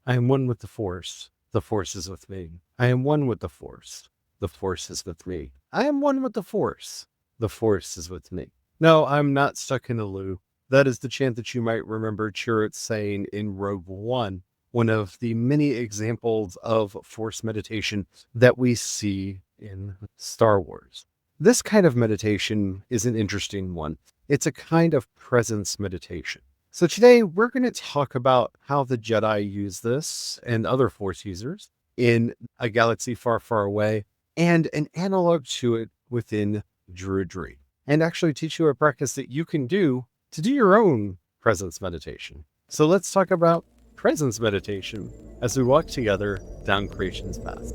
I am one with the Force. The Force is with me. I am one with the Force. The Force is with me. I am one with the Force. The Force is with me. No, I'm not stuck in a loop. That is the chant that you might remember Chirrut saying in Rogue One, one of the many examples of Force meditation that we see in Star Wars. This kind of meditation is an interesting one. It's a kind of presence meditation. So today we're going to talk about how the Jedi use this and other Force users in a galaxy far, far away, and an analog to it within Druidry, and actually teach you a practice that you can do to do your own presence meditation. So let's talk about presence meditation as we walk together down creation's path.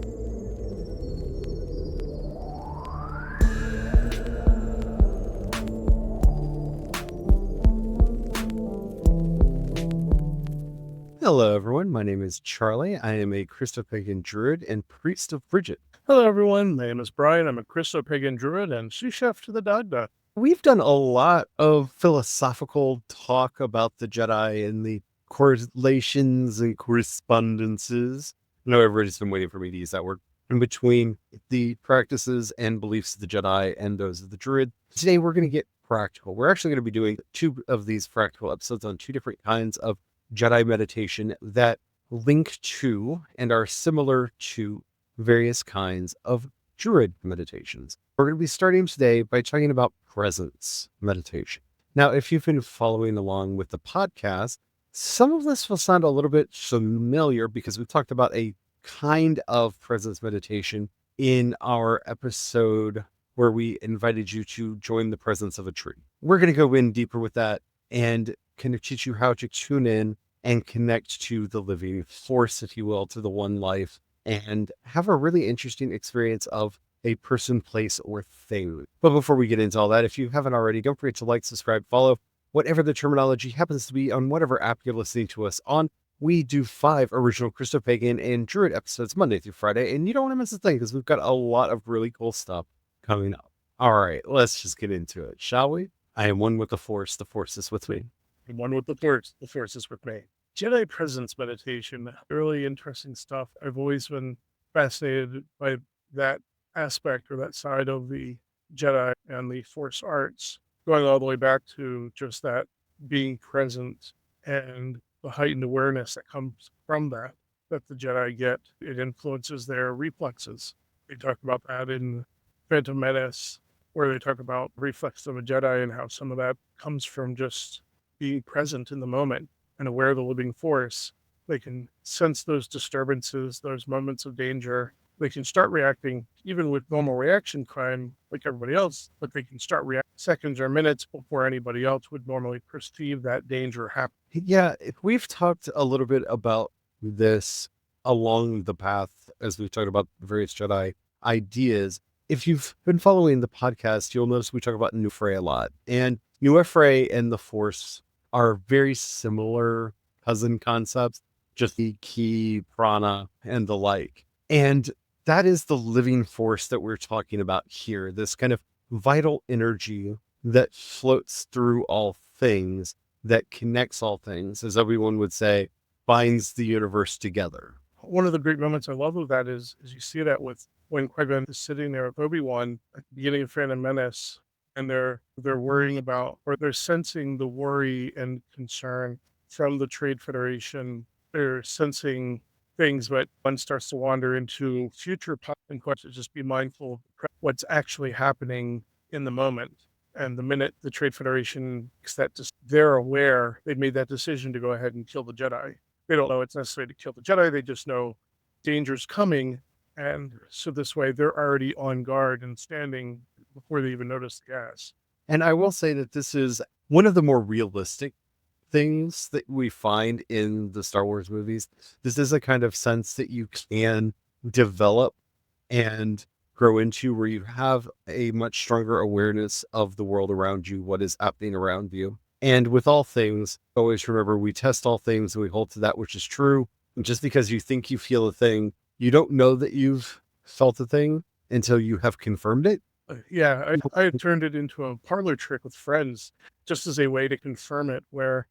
Hello, everyone. My name is Charlie. I am a Christopagan Druid and priest of Bridget. Hello, everyone. My name is Brian. I'm a Christopagan Druid and sous chef to the Dagda. We've done a lot of philosophical talk about the Jedi and the correlations and correspondences. I know everybody's been waiting for me to use that word. In between the practices and beliefs of the Jedi and those of the Druid. Today, we're going to get practical. We're actually going to be doing 2 of these practical episodes on 2 different kinds of Jedi meditation that link to and are similar to various kinds of Druid meditations. We're going to be starting today by talking about presence meditation. Now, if you've been following along with the podcast, some of this will sound a little bit familiar because we've talked about a kind of presence meditation in our episode where we invited you to join the presence of a tree. We're going to go in deeper with that and kind of teach you how to tune in and connect to the living force, if you will, to the one life, and have a really interesting experience of a person, place, or thing. But before we get into all that, if you haven't already, don't forget to like, subscribe, follow, whatever the terminology happens to be on whatever app you're listening to us on. We do 5 original Christopagan and Druid episodes Monday through Friday, and you don't want to miss a thing because we've got a lot of really cool stuff coming up. All right, let's just get into it, shall we? I am one with the Force is with me. I'm one with the Force is with me. Jedi presence meditation, really interesting stuff. I've always been fascinated by that aspect or that side of the Jedi and the Force arts, going all the way back to just that being present and the heightened awareness that comes from that the Jedi get. It influences their reflexes. They talk about that in Phantom Menace, where they talk about reflex of a Jedi and how some of that comes from just being present in the moment and aware of the living force. They can sense those disturbances, those moments of danger. They can start reacting, even with normal reaction time, like everybody else, but they can start reacting seconds or minutes before anybody else would normally perceive that danger happen. Yeah, we've talked a little bit about this along the path as we've talked about various Jedi ideas. If you've been following the podcast, you'll notice we talk about nwyfre a lot. And nwyfre and the Force are very similar cousin concepts, just the ki, prana, and the like. And that is the living force that we're talking about here, this kind of vital energy that floats through all things, that connects all things, as everyone would say, binds the universe together. One of the great moments I love of that is you see that with when Qui-Gon is sitting there with Obi-Wan at the beginning of Phantom Menace, and they're worrying about, or they're sensing the worry and concern from the Trade Federation. They're sensing things, but one starts to wander into future and questions. Just be mindful of what's actually happening in the moment. And the minute the Trade Federation makes that, they're aware they've made that decision to go ahead and kill the Jedi. They don't know it's necessary to kill the Jedi. They just know danger's coming. And so this way they're already on guard and standing before they even notice the gas. And I will say that this is one of the more realistic things that we find in the Star Wars movies. This is a kind of sense that you can develop and grow into, where you have a much stronger awareness of the world around you, what is happening around you. And with all things, always remember, we test all things and we hold to that which is true. And just because you think you feel a thing, you don't know that you've felt a thing until you have confirmed it. Yeah, I had turned it into a parlor trick with friends just as a way to confirm it, where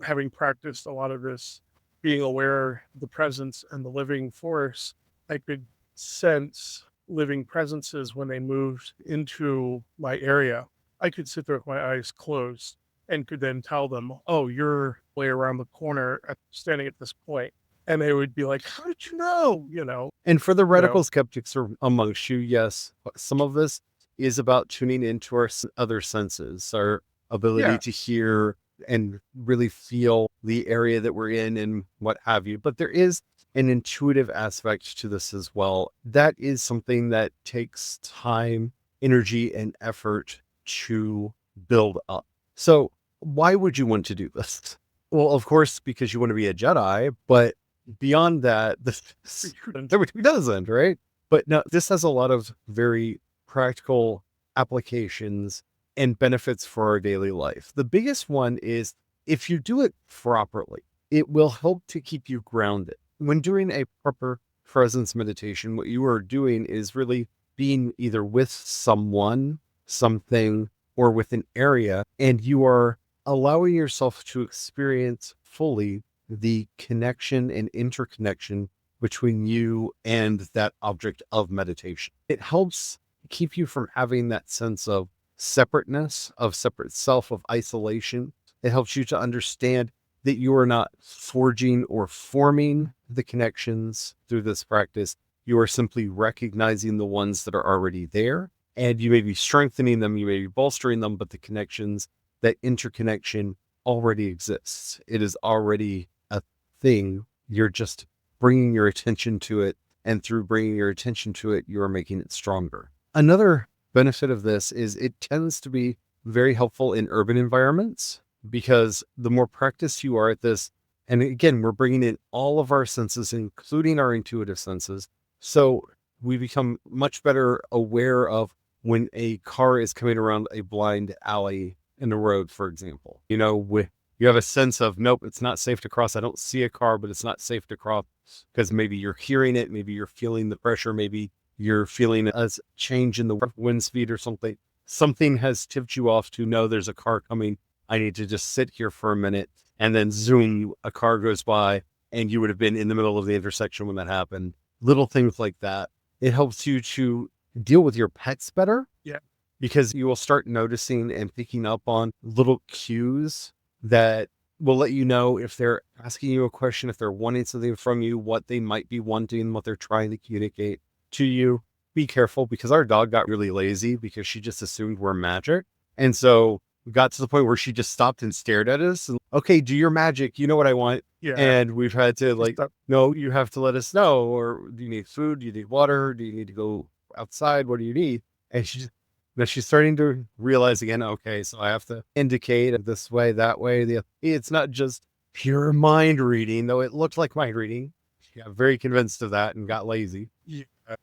having practiced a lot of this being aware of the presence and the living force, I could sense living presences when they moved into my area. I could sit there with my eyes closed and could then tell them, oh, you're way around the corner standing at this point. And they would be like, how did you know? And for the radical skeptics amongst you, yes, some of this is about tuning into our other senses, our ability to hear and really feel the area that we're in and what have you. But there is an intuitive aspect to this as well. That is something that takes time, energy, and effort to build up. So why would you want to do this? Well, of course, because you want to be a Jedi, but beyond that, who doesn't, right? But no, this has a lot of very practical applications and benefits for our daily life. The biggest one is if you do it properly, it will help to keep you grounded. When doing a proper presence meditation, what you are doing is really being either with someone, something, or with an area, and you are allowing yourself to experience fully the connection and interconnection between you and that object of meditation. It helps keep you from having that sense of separateness, of separate self, of isolation. It helps you to understand that you are not forging or forming the connections through this practice. You are simply recognizing the ones that are already there, and you may be strengthening them, you may be bolstering them, but the connections, that interconnection already exists. It is already a thing. You're just bringing your attention to it, and through bringing your attention to it, you are making it stronger. Another benefit of this is it tends to be very helpful in urban environments, because the more practiced you are at this, and again, we're bringing in all of our senses, including our intuitive senses. So we become much better aware of when a car is coming around a blind alley in the road, for example. You have a sense of, nope, it's not safe to cross. I don't see a car, but it's not safe to cross, because maybe you're hearing it. Maybe you're feeling the pressure. Maybe you're feeling a change in the wind speed or something. Something has tipped you off to know there's a car coming. I need to just sit here for a minute, and then zoom, a car goes by, and you would have been in the middle of the intersection when that happened. Little things like that. It helps you to deal with your pets better. Yeah. Because you will start noticing and picking up on little cues that will let you know if they're asking you a question, if they're wanting something from you, what they might be wanting, what they're trying to communicate to you. Be careful, because our dog got really lazy because she just assumed we're magic. And so we got to the point where she just stopped and stared at us. And, okay, do your magic. You know what I want. Yeah. And we've had to no, you have to let us know. Or do you need food? Do you need water? Do you need to go outside? What do you need? And she's starting to realize again, okay, so I have to indicate this way, that way. It's not just pure mind reading, though it looked like mind reading. She got very convinced of that and got lazy.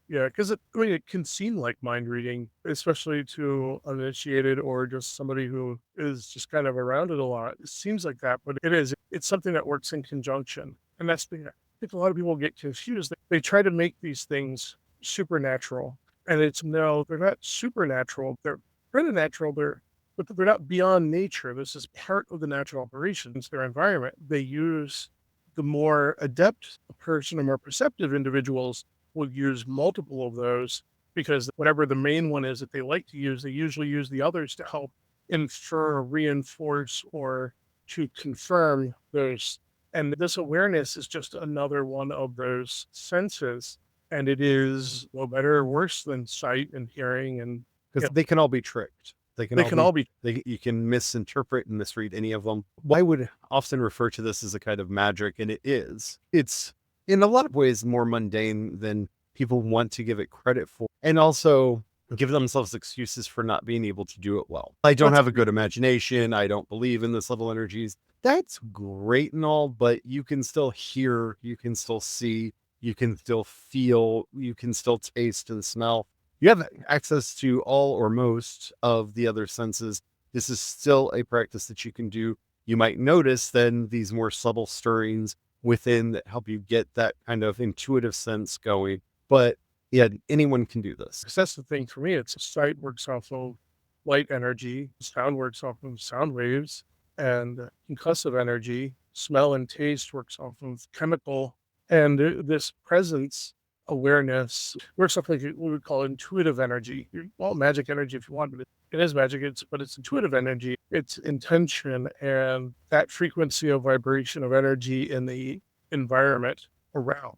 Yeah, because it can seem like mind reading, especially to uninitiated or just somebody who is just kind of around it a lot. It seems like that, but it is. It's something that works in conjunction. And that's the thing. I think a lot of people get confused. They try to make these things supernatural. And no, they're not supernatural. They're preternatural. But they're not beyond nature. This is part of the natural operations, their environment. They use the more adept person or more perceptive individuals will use multiple of those, because whatever the main one is that they like to use, they usually use the others to help infer, reinforce, or to confirm those. And this awareness is just another one of those senses. And it is no better or worse than sight and hearing. And because they can all be tricked. You can misinterpret and misread any of them. I would often refer to this as a kind of magic, and it is. It's in a lot of ways more mundane than people want to give it credit for, and also give themselves excuses for not being able to do it well. I don't have a good imagination. I don't believe in this level energies. That's great and all, but you can still hear, you can still see, you can still feel, you can still taste and smell. You have access to all or most of the other senses. This is still a practice that you can do. You might notice then these more subtle stirrings within that help you get that kind of intuitive sense going. But yeah, anyone can do this. That's the thing for me. It's sight works off of light energy, sound works off of sound waves, and concussive energy smell and taste works off of chemical, and this presence awareness works off like what we would call intuitive energy. Well, magic energy if you want, but it is magic. But it's intuitive energy. It's intention and that frequency of vibration of energy in the environment around.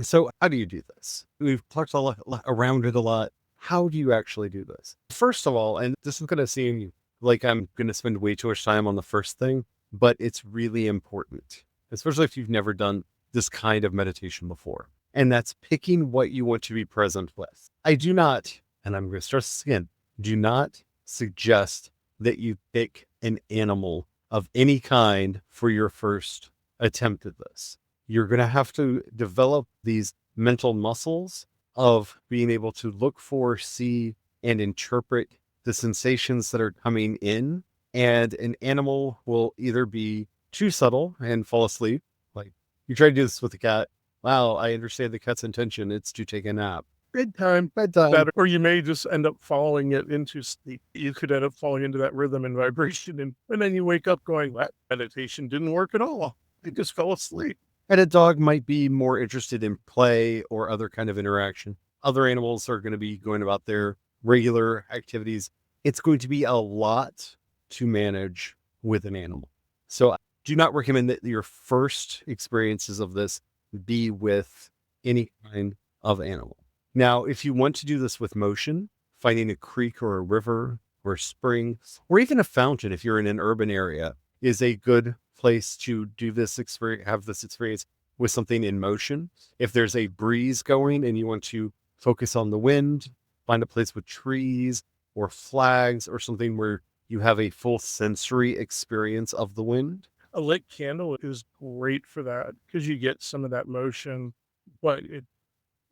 So how do you do this? We've talked around it a lot. How do you actually do this? First of all, and this is going to seem like I'm going to spend way too much time on the first thing, but it's really important, especially if you've never done this kind of meditation before. And that's picking what you want to be present with. I do not, and I'm going to stress this again, do not suggest that you pick an animal of any kind for your first attempt at this. You're going to have to develop these mental muscles of being able to look for, see, and interpret the sensations that are coming in. And an animal will either be too subtle and fall asleep. Like you try to do this with a cat. Wow, I understand the cat's intention. It's to take a nap. Bedtime. Bedtime. Or you may just end up following it into sleep. You could end up falling into that rhythm and vibration. And then you wake up going, that meditation didn't work at all. You just fell asleep. And a dog might be more interested in play or other kind of interaction. Other animals are going to be going about their regular activities. It's going to be a lot to manage with an animal. So I do not recommend that your first experiences of this be with any kind of animal. Now, if you want to do this with motion, finding a creek or a river or a spring, or even a fountain, if you're in an urban area, is a good place to do this experience, have this experience with something in motion. If there's a breeze going and you want to focus on the wind, find a place with trees or flags or something where you have a full sensory experience of the wind. A lit candle is great for that because you get some of that motion, but it's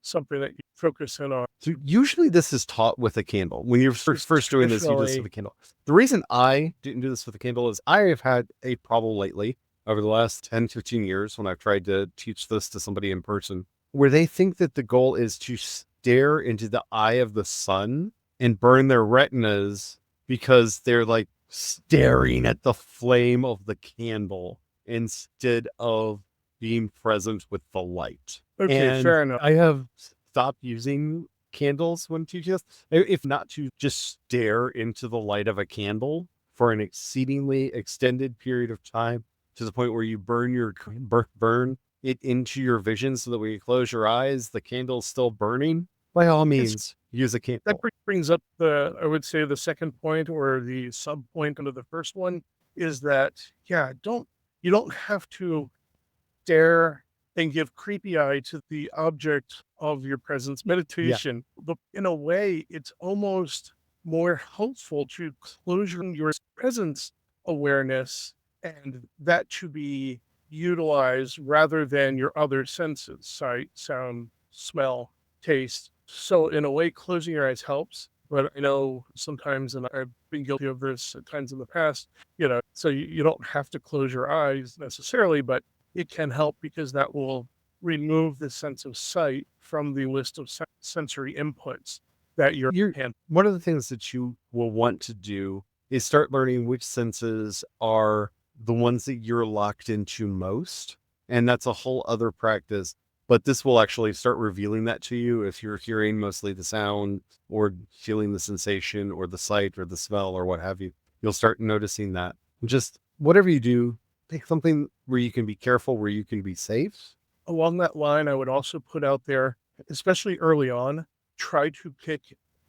something that you focus in on. So usually this is taught with a candle. When you're first doing this, you do this with a candle. The reason I didn't do this with a candle is I have had a problem lately over the last 10, 15 years when I've tried to teach this to somebody in person, where they think that the goal is to stare into the eye of the sun and burn their retinas because they're like staring at the flame of the candle instead of being present with the light. Okay, and fair enough. I have stopped using candles when teaching this, if not to just stare into the light of a candle for an exceedingly extended period of time to the point where you burn it into your vision so that when you close your eyes, the candle's still burning. By all means, use a candle. That brings up I would say the second point or the sub point under the first one is that, you don't have to stare and give creepy eye to the object of your presence meditation. But in a way, it's almost more helpful to close your presence awareness and that to be utilized rather than your other senses, sight, sound, smell, taste. So in a way, closing your eyes helps. But I know sometimes, and I've been guilty of this at times in the past, so you don't have to close your eyes necessarily, but it can help because that will remove the sense of sight from the list of sensory inputs that your hand. One of the things that you will want to do is start learning which senses are the ones that you're locked into most. And that's a whole other practice. But this will actually start revealing that to you if you're hearing mostly the sound or feeling the sensation or the sight or the smell or what have you. You'll start noticing that. Just whatever you do, pick something where you can be careful, where you can be safe. Along that line, I would also put out there, especially early on, try to pick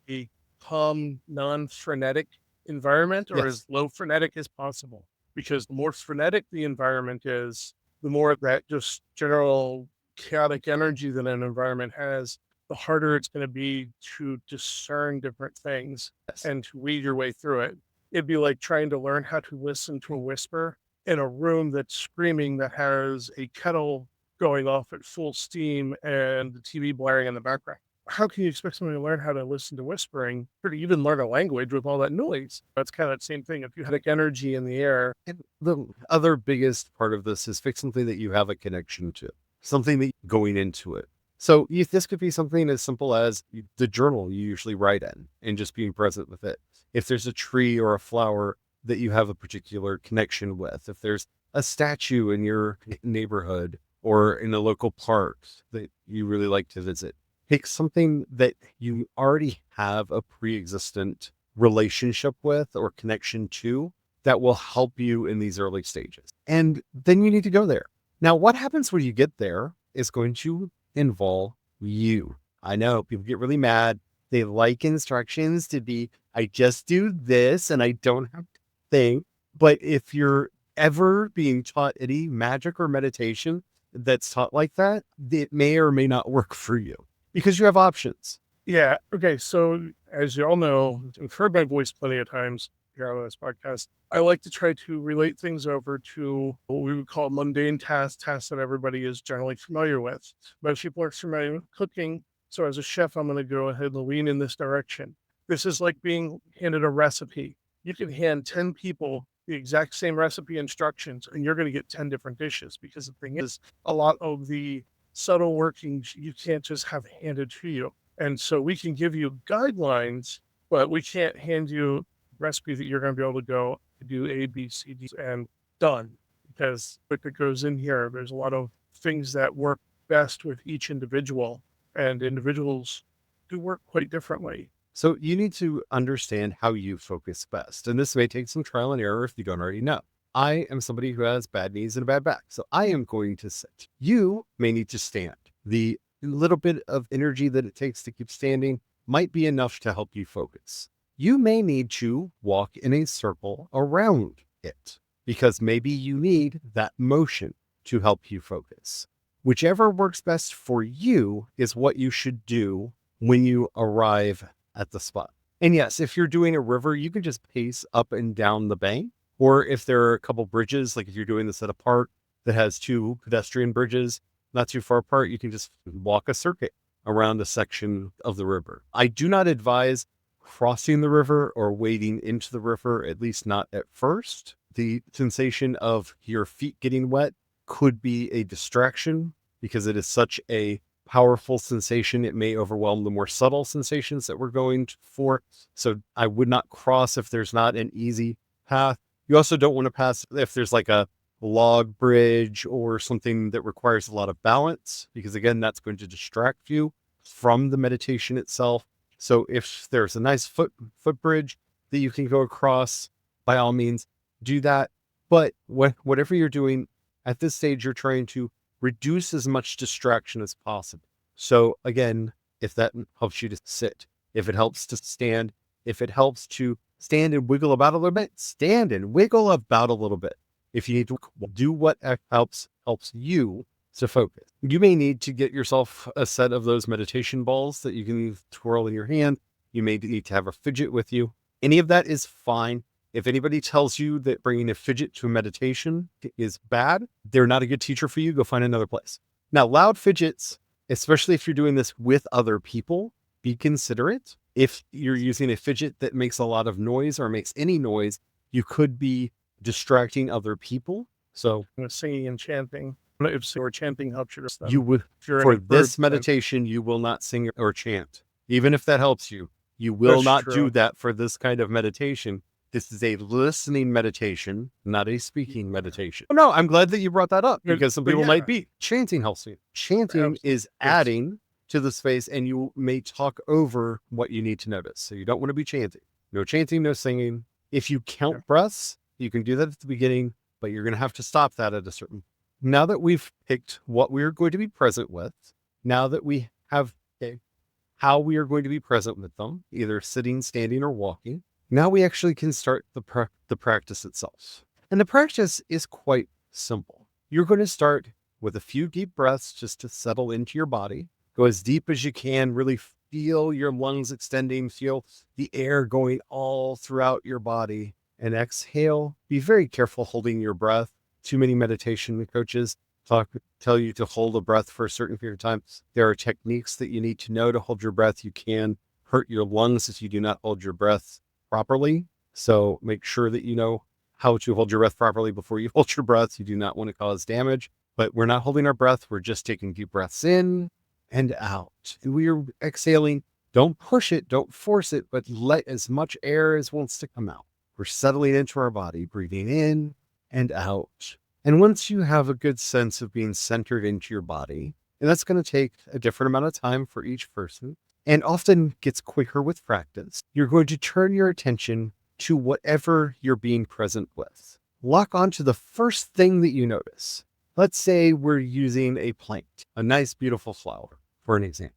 a calm, non-frenetic environment or as low frenetic as possible. Because the more frenetic the environment is, the more that just general chaotic energy that an environment has, the harder it's going to be to discern different things and to weed your way through it. It'd be like trying to learn how to listen to a whisper in a room that's screaming that has a kettle going off at full steam and the TV blaring in the background. How can you expect someone to learn how to listen to whispering or to even learn a language with all that noise? That's kind of the same thing. If you had energy in the air. And the other biggest part of this is pick something that you have a connection to, something that you're going into it. So this could be something as simple as the journal you usually write in and just being present with it. If there's a tree or a flower that you have a particular connection with, if there's a statue in your neighborhood or in a local park that you really like to visit. Pick something that you already have a pre-existent relationship with or connection to that will help you in these early stages. And then you need to go there. Now, what happens when you get there is going to involve you. I know people get really mad. They like instructions to be, I just do this and I don't have to think. But if you're ever being taught any magic or meditation that's taught like that, it may or may not work for you because you have options. Yeah. Okay. So as you all know, you've heard my voice plenty of times here on this podcast. I like to try to relate things over to what we would call mundane tasks that everybody is generally familiar with. Most people are familiar with cooking. So as a chef, I'm going to go ahead and lean in this direction. This is like being handed a recipe. You can hand 10 people the exact same recipe instructions, and you're going to get 10 different dishes, because the thing is, a lot of the subtle workings you can't just have handed to you. And so we can give you guidelines, but we can't hand you a recipe that you're going to be able to go do A, B, C, D, and done. Because what that goes in here, there's a lot of things that work best with each individual, and individuals do work quite differently. So you need to understand how you focus best. And this may take some trial and error if you don't already know. I am somebody who has bad knees and a bad back, so I am going to sit. You may need to stand. The little bit of energy that it takes to keep standing might be enough to help you focus. You may need to walk in a circle around it because maybe you need that motion to help you focus. Whichever works best for you is what you should do when you arrive at the spot. And yes, if you're doing a river, you can just pace up and down the bank. Or if there are a couple bridges, like if you're doing this at a park that has 2 pedestrian bridges, not too far apart, you can just walk a circuit around a section of the river. I do not advise crossing the river or wading into the river, at least not at first. The sensation of your feet getting wet could be a distraction because it is such a powerful sensation. It may overwhelm the more subtle sensations that we're going for. So I would not cross if there's not an easy path. You also don't want to pass if there's like a log bridge or something that requires a lot of balance, because again, that's going to distract you from the meditation itself. So if there's a nice footbridge that you can go across, by all means, do that. But whatever you're doing at this stage, you're trying to reduce as much distraction as possible. So again, if that helps you to sit, if it helps to stand, if it helps to stand and wiggle about a little bit, stand and wiggle about a little bit. If you need to do what helps you to focus. You may need to get yourself a set of those meditation balls that you can twirl in your hand. You may need to have a fidget with you. Any of that is fine. If anybody tells you that bringing a fidget to a meditation is bad, they're not a good teacher for you. Go find another place. Now, loud fidgets, especially if you're doing this with other people, be considerate. If you're using a fidget that makes a lot of noise or makes any noise, you could be distracting other people. So singing and chanting, if or chanting helps you, you would, for this meditation, you will not sing or chant. Even if that helps you, you will not do that for this kind of meditation. This is a listening meditation, not a speaking meditation. Oh, no, I'm glad that you brought that up, because some people might be. Chanting helps you. Chanting is adding to the space, and you may talk over what you need to notice. So you don't want to be chanting. No chanting, no singing. If you count breaths, you can do that at the beginning, but you're going to have to stop that at a certain. Now that we've picked what we're going to be present with, now that we have how we are going to be present with them, either sitting, standing, or walking, now we actually can start the practice itself. And the practice is quite simple. You're going to start with a few deep breaths just to settle into your body. Go as deep as you can, really feel your lungs extending, feel the air going all throughout your body, and exhale. Be very careful holding your breath. Too many meditation coaches tell you to hold a breath for a certain period of time. There are techniques that you need to know to hold your breath. You can hurt your lungs if you do not hold your breath properly. So make sure that you know how to hold your breath properly before you hold your breath. You do not want to cause damage, but we're not holding our breath. We're just taking deep breaths in and out. And we are exhaling. Don't push it. Don't force it, but let as much air as wants to come out. We're settling into our body, breathing in and out. And once you have a good sense of being centered into your body, and that's going to take a different amount of time for each person and often gets quicker with practice, you're going to turn your attention to whatever you're being present with. Lock onto the first thing that you notice. Let's say we're using a plant, a nice, beautiful flower, for an example.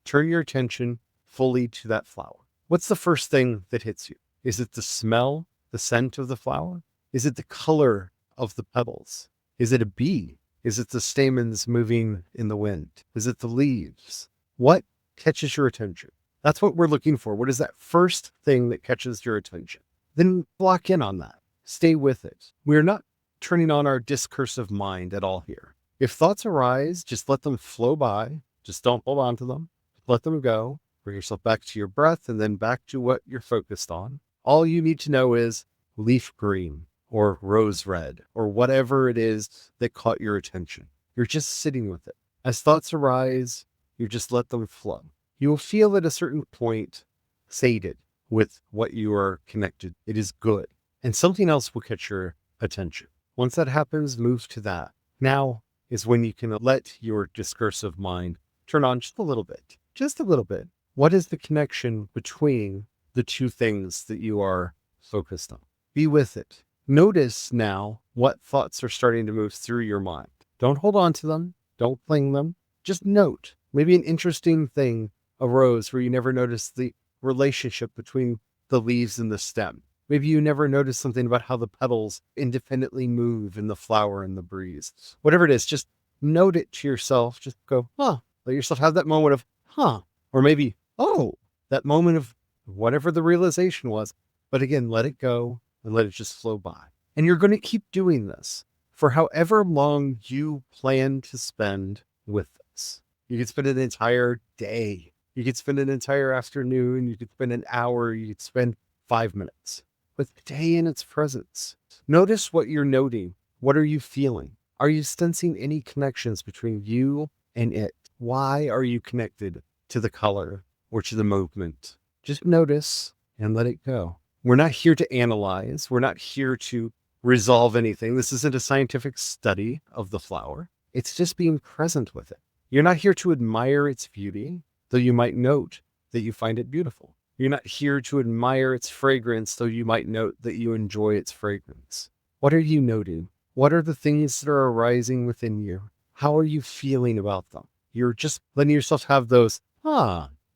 Turn your attention fully to that flower. What's the first thing that hits you? Is it the smell, the scent of the flower? Is it the color of the petals? Is it a bee? Is it the stamens moving in the wind? Is it the leaves? What catches your attention? That's what we're looking for. What is that first thing that catches your attention? Then lock in on that. Stay with it. We're not turning on our discursive mind at all here. If thoughts arise, just let them flow by. Just don't hold on to them. Let them go. Bring yourself back to your breath and then back to what you're focused on. All you need to know is leaf green or rose red or whatever it is that caught your attention. You're just sitting with it. As thoughts arise, you just let them flow. You will feel at a certain point sated with what you are connected. It is good. And something else will catch your attention. Once that happens, move to that. Now is when you can let your discursive mind turn on just a little bit. Just a little bit. What is the connection between the two things that you are focused on? Be with it. Notice now what thoughts are starting to move through your mind. Don't hold on to them. Don't cling them. Just note. Maybe an interesting thing arose where you never noticed the relationship between the leaves and the stem. Maybe you never noticed something about how the petals independently move in the flower and the breeze. Whatever it is, just note it to yourself. Just go, huh. Let yourself have that moment of, huh. Or maybe, oh, that moment of whatever the realization was. But again, let it go and let it just flow by. And you're going to keep doing this for however long you plan to spend with this. You could spend an entire day. You could spend an entire afternoon. You could spend an hour. You could spend 5 minutes. But stay in its presence. Notice what you're noting. What are you feeling? Are you sensing any connections between you and it? Why are you connected to the color or to the movement? Just notice and let it go. We're not here to analyze. We're not here to resolve anything. This isn't a scientific study of the flower. It's just being present with it. You're not here to admire its beauty, though you might note that you find it beautiful. You're not here to admire its fragrance, though you might note that you enjoy its fragrance. What are you noting? What are the things that are arising within you? How are you feeling about them? You're just letting yourself have those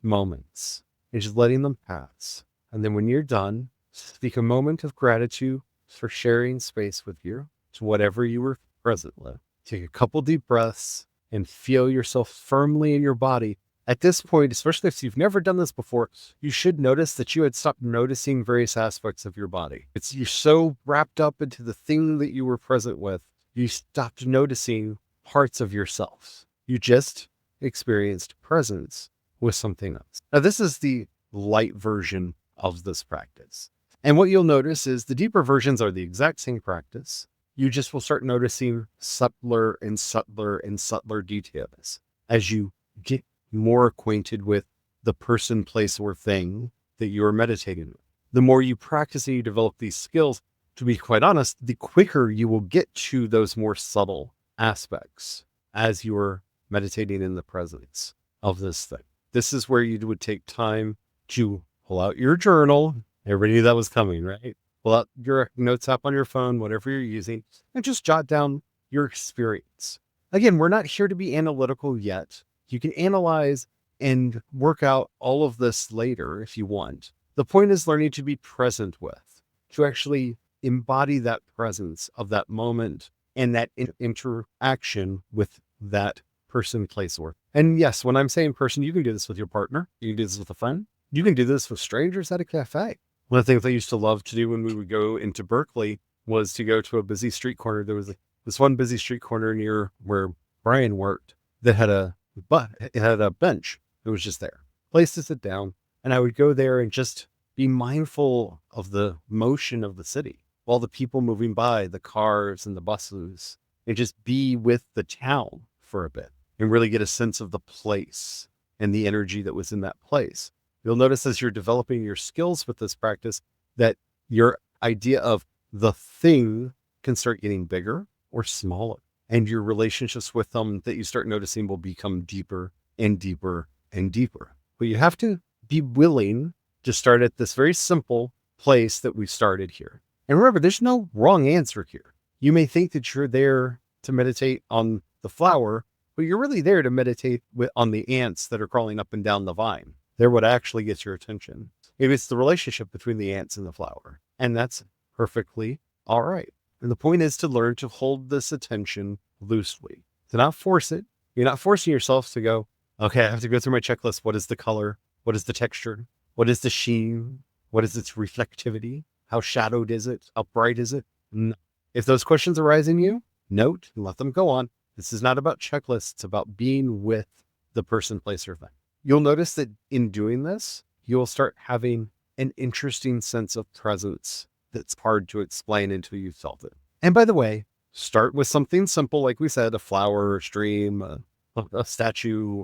moments and just letting them pass. And then when you're done, speak a moment of gratitude for sharing space with you to whatever you were present with. Take a couple deep breaths and feel yourself firmly in your body. At this point, especially if you've never done this before, you should notice that you had stopped noticing various aspects of your body. You're so wrapped up into the thing that you were present with, you stopped noticing parts of yourself. You just experienced presence with something else. Now, this is the light version of this practice. And what you'll notice is the deeper versions are the exact same practice. You just will start noticing subtler and subtler and subtler details as you get more acquainted with the person, place, or thing that you are meditating with. The more you practice and you develop these skills, to be quite honest, the quicker you will get to those more subtle aspects as you are meditating in the presence of this thing. This is where you would take time to pull out your journal. Everybody knew that was coming, right? Pull out your notes app on your phone, whatever you're using, and just jot down your experience. Again, we're not here to be analytical yet. You can analyze and work out all of this later if you want. The point is learning to be present with, to actually embody that presence of that moment and that interaction with that person, place, or. And yes, when I'm saying person, you can do this with your partner. You can do this with a friend. You can do this with strangers at a cafe. One of the things I used to love to do when we would go into Berkeley was to go to a busy street corner. There was this one busy street corner near where Brian worked that had a bench that was just there, place to sit down. And I would go there and just be mindful of the motion of the city, all the people moving by, the cars and the buses, and just be with the town for a bit and really get a sense of the place and the energy that was in that place. You'll notice as you're developing your skills with this practice that your idea of the thing can start getting bigger or smaller. And your relationships with them that you start noticing will become deeper and deeper and deeper. But you have to be willing to start at this very simple place that we started here. And remember, there's no wrong answer here. You may think that you're there to meditate on the flower, but you're really there to meditate on the ants that are crawling up and down the vine. They're what actually gets your attention. Maybe it's the relationship between the ants and the flower. And that's perfectly all right. And the point is to learn to hold this attention loosely, to not force it. You're not forcing yourself to go, okay, I have to go through my checklist. What is the color? What is the texture? What is the sheen? What is its reflectivity? How shadowed is it? How bright is it? No. If those questions arise in you, note and let them go on. This is not about checklists. It's about being with the person, place, or thing. You'll notice that in doing this, you'll start having an interesting sense of presence that's hard to explain until you've felt it. And by the way, start with something simple, like we said, a flower, a stream, a statue,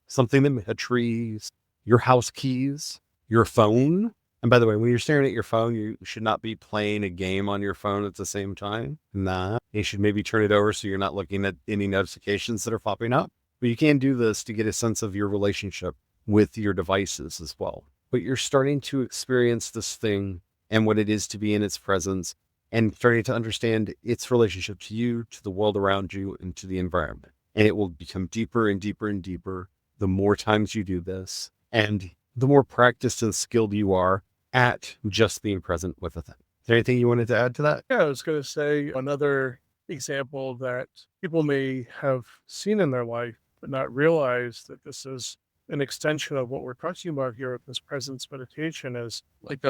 something that a tree, your house keys, your phone. And by the way, when you're staring at your phone, you should not be playing a game on your phone at the same time. Nah, you should maybe turn it over so you're not looking at any notifications that are popping up. But you can do this to get a sense of your relationship with your devices as well. But you're starting to experience this thing and what it is to be in its presence, and starting to understand its relationship to you, to the world around you, and to the environment. And it will become deeper and deeper and deeper the more times you do this, and the more practiced and skilled you are at just being present with a thing. Is there anything you wanted to add to that? Yeah, I was going to say another example that people may have seen in their life, but not realize that this is an extension of what we're talking about here with this presence meditation is like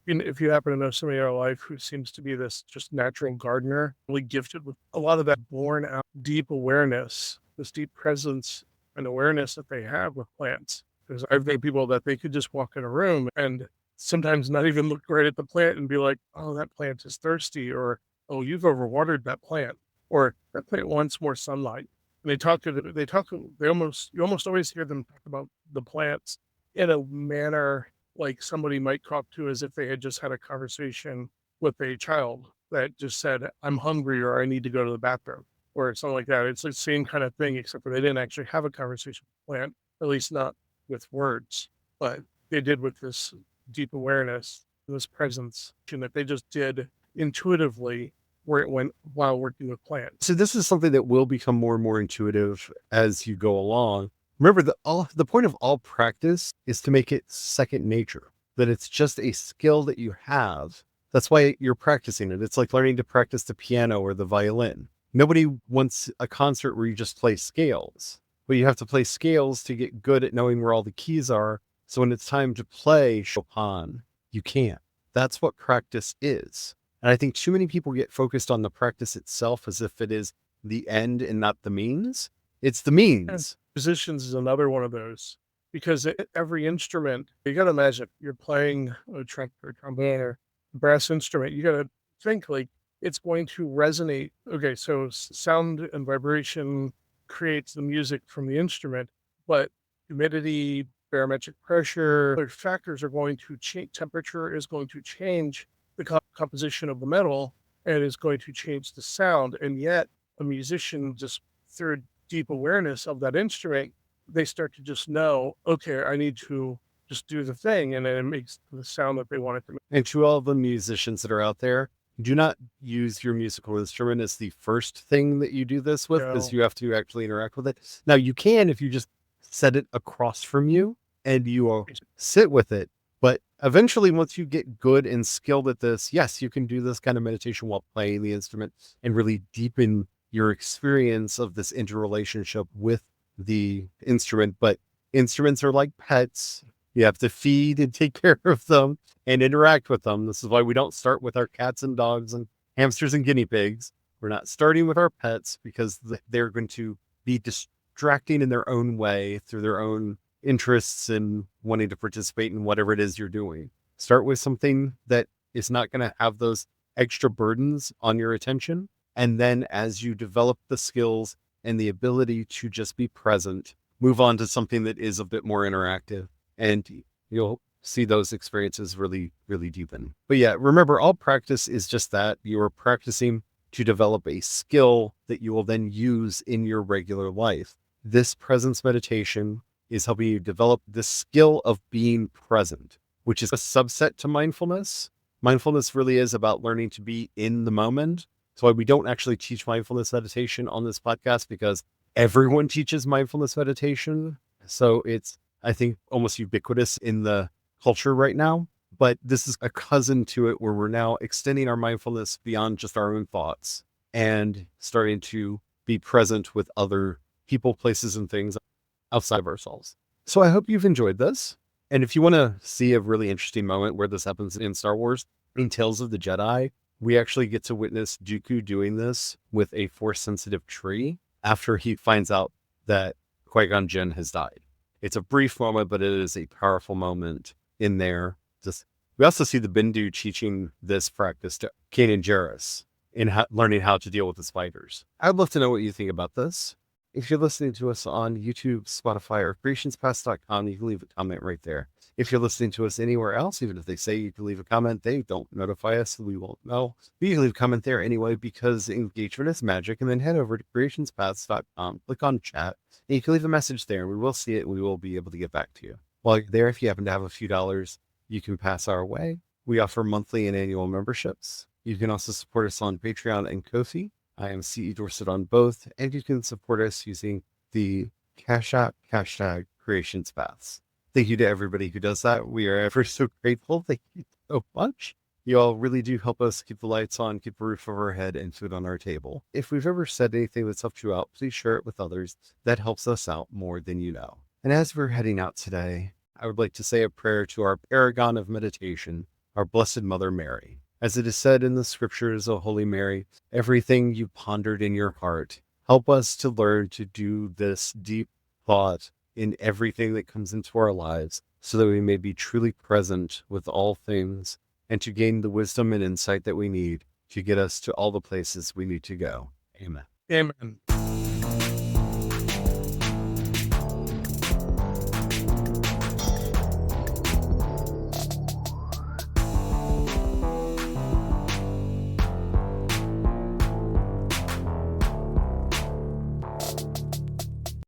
if you happen to know somebody in your life who seems to be this just natural gardener, really gifted with a lot of that born out deep awareness, this deep presence and awareness that they have with plants. Because I've known people that they could just walk in a room and sometimes not even look right at the plant and be like, oh, that plant is thirsty, or, oh, you've overwatered that plant, or that plant wants more sunlight. And you almost always hear them talk about the plants in a manner like somebody might talk to as if they had just had a conversation with a child that just said, I'm hungry, or I need to go to the bathroom, or something like that. It's the same kind of thing, except for they didn't actually have a conversation with the plant, at least not with words, but they did with this deep awareness, this presence that they just did intuitively where it went while working with plants. So this is something that will become more and more intuitive as you go along. Remember, the point of all practice is to make it second nature, that it's just a skill that you have. That's why you're practicing it. It's like learning to practice the piano or the violin. Nobody wants a concert where you just play scales, but you have to play scales to get good at knowing where all the keys are. So when it's time to play Chopin, you can. That's what practice is. And I think too many people get focused on the practice itself as if it is the end and not the means. It's the means. Musicians is another one of those, because every instrument, you got to imagine you're playing a trumpet or trombone or brass instrument. You got to think like it's going to resonate. Okay, so sound and vibration creates the music from the instrument, but humidity, barometric pressure, other factors are going to change. Temperature is going to change the composition of the metal and is going to change the sound. And yet a musician, just through deep awareness of that instrument, they start to just know, okay, I need to just do the thing. And then it makes the sound that they want it to make. And to all the musicians that are out there, do not use your musical instrument as the first thing that you do this with, because you have to actually interact with it. Now you can, if you just set it across from you and you will sit with it. But eventually, once you get good and skilled at this, yes, you can do this kind of meditation while playing the instrument and really deepen your experience of this interrelationship with the instrument. But instruments are like pets. You have to feed and take care of them and interact with them. This is why we don't start with our cats and dogs and hamsters and guinea pigs. We're not starting with our pets because they're going to be distracting in their own way through their own interests in wanting to participate in whatever it is you're doing. Start with something that is not going to have those extra burdens on your attention. And then as you develop the skills and the ability to just be present, move on to something that is a bit more interactive, and you'll see those experiences really, really deepen. But yeah, remember, all practice is just that. You're practicing to develop a skill that you will then use in your regular life. This presence meditation is helping you develop the skill of being present, which is a subset to mindfulness. Mindfulness really is about learning to be in the moment. That's why we don't actually teach mindfulness meditation on this podcast, because everyone teaches mindfulness meditation. So it's, I think, almost ubiquitous in the culture right now. But this is a cousin to it, where we're now extending our mindfulness beyond just our own thoughts and starting to be present with other people, places, and things outside of ourselves. So I hope you've enjoyed this. And if you want to see a really interesting moment where this happens in Star Wars, in Tales of the Jedi, we actually get to witness Dooku doing this with a Force-sensitive tree after he finds out that Qui-Gon Jinn has died. It's a brief moment, but it is a powerful moment in there. We also see the Bendu teaching this practice to Kanan Jarrus in learning how to deal with his fighters. I'd love to know what you think about this. If you're listening to us on YouTube, Spotify, or creationspast.com, you can leave a comment right there. If you're listening to us anywhere else, even if they say you can leave a comment, they don't notify us, so we won't know. But you can leave a comment there anyway, because engagement is magic. And then head over to creationspast.com, click on chat, and you can leave a message there, and we will see it, and we will be able to get back to you. While you're there, if you happen to have a few dollars you can pass our way, we offer monthly and annual memberships. You can also support us on Patreon and Ko-fi. I am CE Dorset on both, and you can support us using the Cash App hashtag CreationsPaths. Thank you to everybody who does that. We are ever so grateful. Thank you so much. You all really do help us keep the lights on, keep a roof over our head, and food on our table. If we've ever said anything that's helped you out, please share it with others. That helps us out more than you know. And as we're heading out today, I would like to say a prayer to our paragon of meditation, our Blessed Mother Mary. As it is said in the scriptures, O Holy Mary, everything you pondered in your heart, help us to learn to do this deep thought in everything that comes into our lives, so that we may be truly present with all things, and to gain the wisdom and insight that we need to get us to all the places we need to go. Amen. Amen.